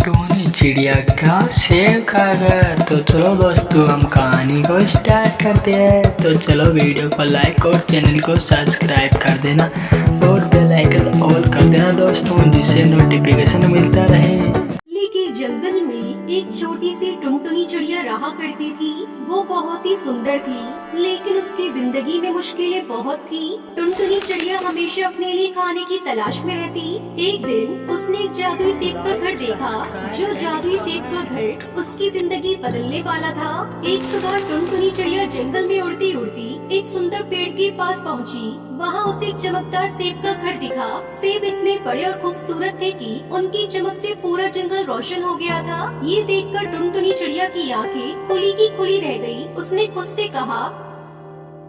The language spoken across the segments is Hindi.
टुनटुनी चिड़िया का सेव खाकर। तो चलो दोस्तों हम कहानी को स्टार्ट करते हैं। तो चलो वीडियो को लाइक और चैनल को सब्सक्राइब कर देना और बेल आइकन ऑल कर देना दोस्तों, जिससे नोटिफिकेशन मिलता रहे। के जंगल में एक छोटी सी टुनटुनी चिड़िया रहा करती थी। वो बहुत ही सुंदर थी, लेकिन उसकी जिंदगी में मुश्किलें बहुत थी। टुनटुनी चिड़िया हमेशा अपने लिए खाने की तलाश में रहती। एक दिन उसने एक जादुई सेब का घर देखा। जो जादुई सेब का घर उसकी जिंदगी बदलने वाला था। एक सुबह टुनटुनी चिड़िया जंगल में उड़ती उड़ती एक सुंदर पेड़ के पास पहुँची। वहाँ उसे एक चमकदार सेब का घर दिखा। सेब इतने बड़े और खूबसूरत थे कि उनकी चमक से पूरा जंगल रोशन हो गया था। ये देखकर टुनटुनी चिड़िया की आंखें खुली की खुली रह गई। उसने खुद से कहा,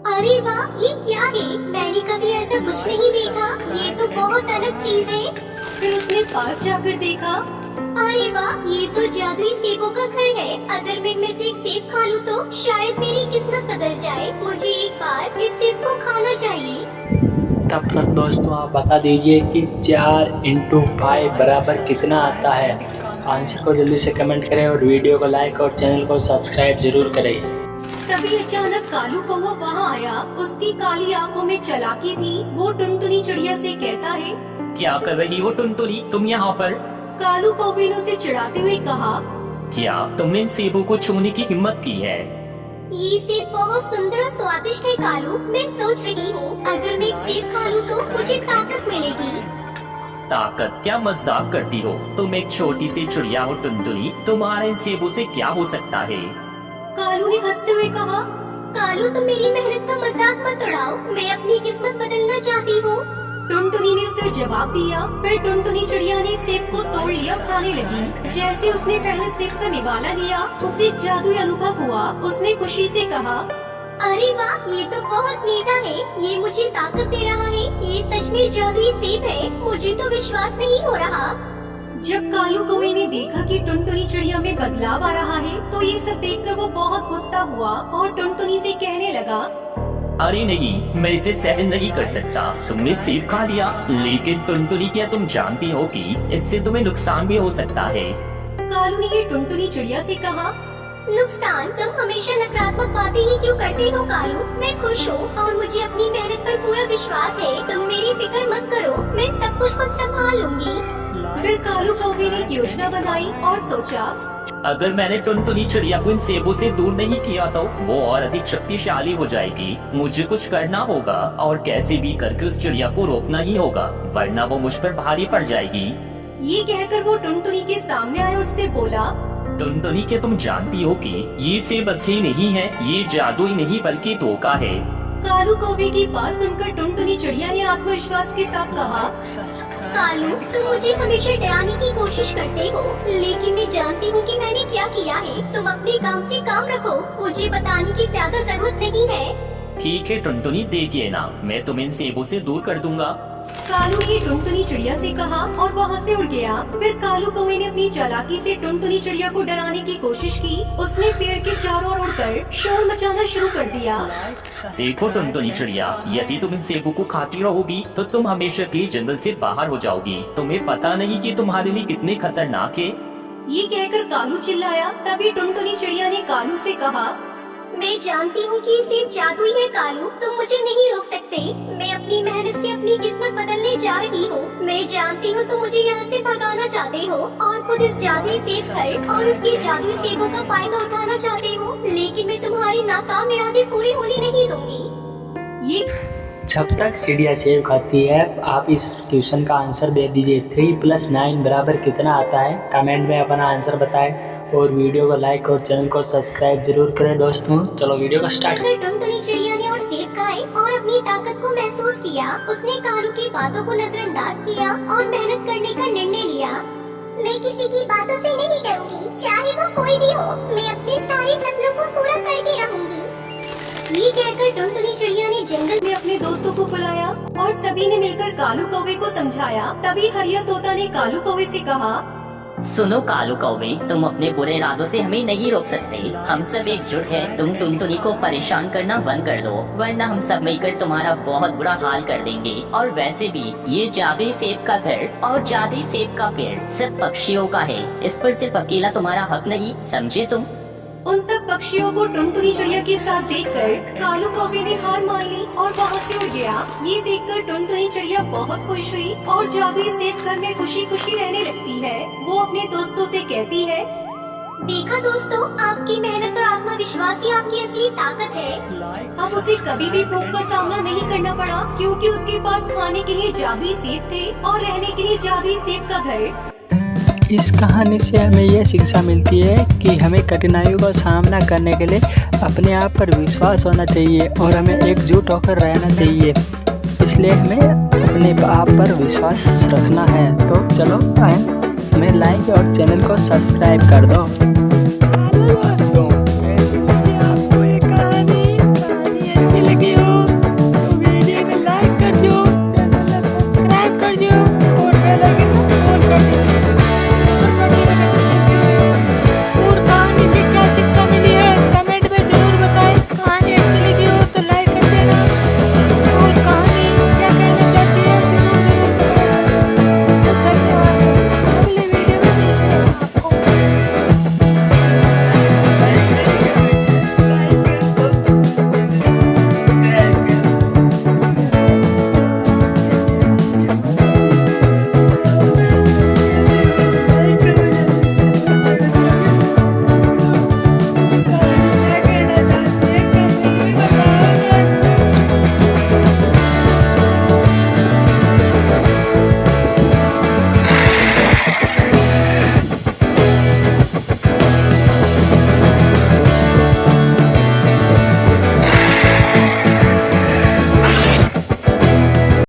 अरे वाह, ये क्या है? मैंने कभी ऐसा कुछ नहीं देखा। ये तो बहुत अलग चीज है। फिर उसने पास जाकर देखा। अरे वाह, ये तो जादुई सेबों का घर है। अगर मैं इनमें से एक सेब खा लूं तो शायद मेरी किस्मत बदल जाए। मुझे एक बार इस सेब को खाना चाहिए। तब तक दोस्तों आप बता दीजिए कि 4 × 5 बराबर कितना आता है। आंसर को जल्दी से कमेंट करें और वीडियो को लाइक और चैनल को सब्सक्राइब जरूर करें। तभी अचानक कालू कौवा वहाँ आया। उसकी काली आंखों में चालाकी थी। वो टुनटुनी चिड़िया से कहता है, क्या कर रही हो टुनटुनी तुम यहाँ पर? कालू कौवे ने उसे चिढ़ाते हुए कहा, क्या तुमने इन सेबों को छूने की हिम्मत की है? ये सेब बहुत सुंदर और स्वादिष्ट है कालू। मैं सोच रही हूँ अगर मैं एक सेब खा लूं तो मुझे ताकत मिलेगी। ताकत? क्या मजाक करती हो? तुम एक छोटी सी चिड़िया हो टुनटुनी, तुम्हारे इन सेबों से क्या हो सकता है? कालू ने हंसते हुए कहा, कालू तुम मेरी मेहनत का मजाक मत उड़ाओ। मैं अपनी किस्मत बदलना चाहती हूँ। टुनटुनी ने उसे जवाब दिया। फिर टुनटुनी चिड़िया ने सेब को तोड़ लिया, खाने लगी। जैसे उसने पहले सेब का निवाला लिया, उसे जादुई अनुभव हुआ। उसने खुशी से कहा, अरे वाह, ये तो बहुत मीठा है। ये मुझे ताकत दे रहा है। ये सच में जादुई सेब है। मुझे तो विश्वास नहीं हो रहा। जब कालू कौवे ने देखा कि टुनटुनी चिड़िया में बदलाव आ रहा है, तो ये सब देखकर वो बहुत गुस्सा हुआ और टुनटुनी से कहने लगा, अरे नहीं, मैं इसे सहन नहीं कर सकता। तुमने सेब खा लिया, लेकिन टुनटुनी क्या तुम जानती हो कि इससे तुम्हें नुकसान भी हो सकता है? कालू ने ये टुनटुनी चिड़िया से कहा, नुकसान? तुम हमेशा नकारात्मक बातें ही क्यों करते हो कालू? मैं खुश हूँ और मुझे अपनी मेहनत पर पूरा विश्वास है। तुम मेरी फिक्र मत करो, मैं सब कुछ खुद संभाल लूंगी। फिर कालू कौवे ने एक योजना बनाई और सोचा, अगर मैंने टुनटुनी चिड़िया को इन सेबों से दूर नहीं किया तो वो और अधिक शक्तिशाली हो जाएगी। मुझे कुछ करना होगा और कैसे भी करके उस चिड़िया को रोकना ही होगा, वरना वो मुझ पर भारी पड़ जाएगी। ये कहकर वो टुनटुनी के सामने आया और उससे बोला, टुनटुनी क्या तुम जानती हो कि ये सेब असली नहीं है? ये जादुई नहीं बल्कि धोखा है। कालू कौवे की बात सुनकर टुनटुनी चिड़िया ने आत्मविश्वास के साथ कहा, कालू तुम मुझे हमेशा डराने की कोशिश करते हो, लेकिन मैं जानती हूँ कि मैंने क्या किया है। तुम अपने काम से काम रखो। मुझे बताने की ज्यादा जरूरत नहीं है। ठीक है टुनटुनी, देखिए ना, मैं तुम्हें इन सेबों से दूर कर दूंगा। कालू ने टुनटुनी चिड़िया से कहा और वहाँ से उड़ गया। फिर कालू कौवे ने अपनी चालाकी से टुनटुनी चिड़िया को डराने की कोशिश की। उसने पेड़ के चारों ओर उड़कर शोर मचाना शुरू कर दिया। देखो टुनटुनी चिड़िया, यदि तुम इन सेबों को खाती रहोगी तो तुम हमेशा के जंगल से बाहर हो जाओगी। तुम्हें पता नहीं कि तुम्हारे लिए कितने खतरनाक है। ये कहकर कालू चिल्लाया। तभी टुनटुनी चिड़िया ने कालू से कहा, मैं जानती हूँ कि सेब जादुई है कालू। तुम मुझे नहीं रोक सकते। मैं अपनी मेहनत से अपनी किस्मत बदलने जा रही हूँ। मैं जानती हूँ तुम मुझे यहाँ से भगाना चाहते हो और खुद इस जादुई सेब घर और इसके जादुई सेबों का फायदा उठाना चाहते हो, लेकिन मैं तुम्हारे नाकाम इरादे पूरे होने नहीं दूंगी। ये जब तक चिड़िया सेब खाती है, आप इस क्वेश्चन का आंसर दे दीजिए। 3 + 9 बराबर कितना आता है? कमेंट में अपना आंसर बताएं और वीडियो को लाइक और चैनल को सब्सक्राइब जरूर करें दोस्तों। चलो वीडियो को स्टार्ट। अगर टुनटुनी चिड़िया ने और सेब खाए और अपनी ताकत को महसूस किया, उसने कालू की बातों को नजरअंदाज किया और मेहनत करने का निर्णय लिया। मैं किसी की बातों से नहीं डरूंगी, चाहे वो कोई भी हो। मैं अपने सारे सपनों को पूरा करके रहूंगी। ये कहकर टुनटुनी चिड़िया ने जंगल में अपने दोस्तों को बुलाया और सभी ने मिलकर कालू कौवे को समझाया। तभी हरिया तोता ने कालू कौवे से कहा, सुनो कालू कौवे, तुम अपने बुरे इरादों से हमें नहीं रोक सकते। हम सब एकजुट हैं। तुम टुनटुनी को परेशान करना बंद कर दो, वरना हम सब मिलकर तुम्हारा बहुत बुरा हाल कर देंगे। और वैसे भी ये जादुई सेब का घर और जादुई सेब का पेड़ सिर्फ पक्षियों का है, इस पर सिर्फ अकेला तुम्हारा हक नहीं, समझे तुम? उन सब पक्षियों को टुनटुनी चिड़िया के साथ देखकर कालू कौवे ने हार मान ली और वहाँ से उड़ गया। ये देखकर टुनटुनी चिड़िया बहुत खुश हुई और जादुई सेब घर में खुशी खुशी रहने लगती है। वो अपने दोस्तों से कहती है, देखा दोस्तों, आपकी मेहनत और आत्मविश्वास ही आपकी असली ताकत है। अब उसे कभी भी भूख का सामना नहीं करना पड़ा, क्योंकि उसके पास खाने के लिए जादुई सेब थे और रहने के लिए जादुई सेब का घर। इस कहानी से हमें यह शिक्षा मिलती है कि हमें कठिनाइयों का सामना करने के लिए अपने आप पर विश्वास होना चाहिए और हमें एकजुट होकर रहना चाहिए। इसलिए हमें अपने आप पर विश्वास रखना है। तो चलो हमें लाइक और चैनल को सब्सक्राइब कर दो।